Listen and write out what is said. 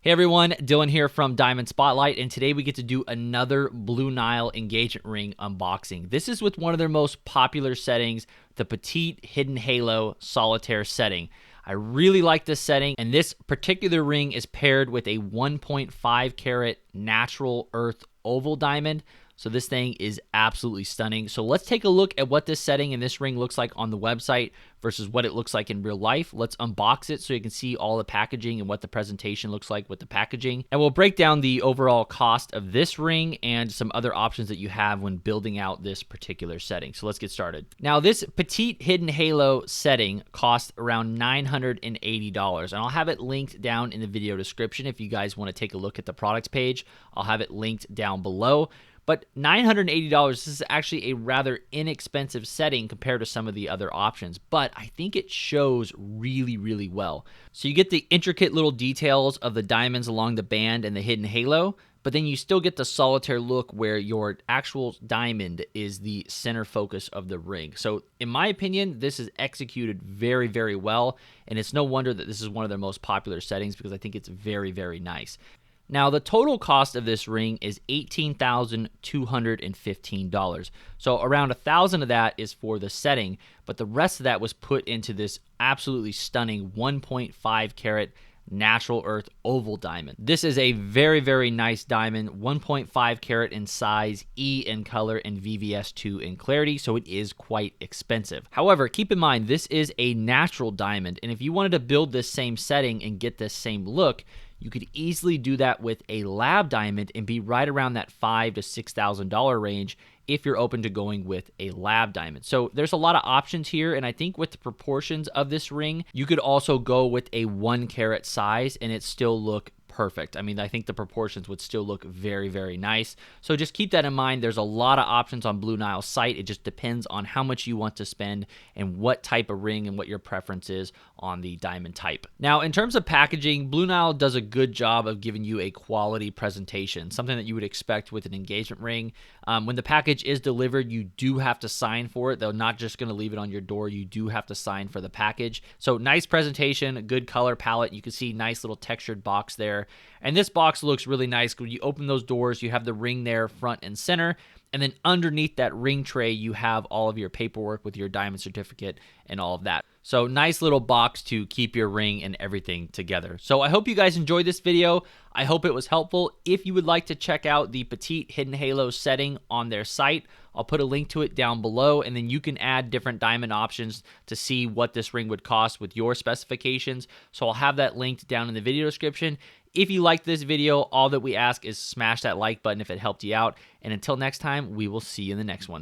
Hey everyone, Dylan here from Diamond Spotlight, and today we get to do another Blue Nile engagement ring unboxing. This is with one of their most popular settings, the Petite Hidden Halo Solitaire setting. I really like this setting, and this particular ring is paired with a 1.5 carat natural earth oval diamond. So this thing is absolutely stunning. So let's take a look at what this setting and this ring looks like on the website versus what it looks like in real life. Let's unbox it so you can see all the packaging and what the presentation looks like with the packaging. And we'll break down the overall cost of this ring and some other options that you have when building out this particular setting. So let's get started. Now this Petite Hidden Halo setting costs around $980, and I'll have it linked down in the video description if you guys want to take a look at the products page. I'll have it linked down below. But $980, this is actually a rather inexpensive setting compared to some of the other options, but I think it shows really, really well. So you get the intricate little details of the diamonds along the band and the hidden halo, but then you still get the solitaire look where your actual diamond is the center focus of the ring. So in my opinion, this is executed very, very well, and it's no wonder that this is one of their most popular settings because I think it's very, very nice. Now, the total cost of this ring is $18,215. So around $1,000 of that is for the setting, but the rest of that was put into this absolutely stunning 1.5 carat natural earth oval diamond. This is a very, very nice diamond, 1.5 carat in size, E in color, and VVS2 in clarity, so it is quite expensive. However, keep in mind, this is a natural diamond, and if you wanted to build this same setting and get this same look, you could easily do that with a lab diamond and be right around that $5,000 to $6,000 range if you're open to going with a lab diamond. So there's a lot of options here, and I think with the proportions of this ring, you could also go with a 1 carat size and it still look perfect. I mean, I think the proportions would still look very, very nice. So just keep that in mind. There's a lot of options on Blue Nile's site. It just depends on how much you want to spend and what type of ring and what your preference is on the diamond type. Now, in terms of packaging, Blue Nile does a good job of giving you a quality presentation, something that you would expect with an engagement ring. When the package is delivered, you do have to sign for it. They're not just going to leave it on your door. You do have to sign for the package. So nice presentation, good color palette. You can see nice little textured box there. And this box looks really nice. When you open those doors, you have the ring there front and center. And then underneath that ring tray, you have all of your paperwork with your diamond certificate and all of that. So nice little box to keep your ring and everything together. So I hope you guys enjoyed this video. I hope it was helpful. If you would like to check out the Petite Hidden Halo setting on their site, I'll put a link to it down below, and then you can add different diamond options to see what this ring would cost with your specifications. So I'll have that linked down in the video description. If you liked this video, all that we ask is smash that like button if it helped you out. And until next time, we will see you in the next one.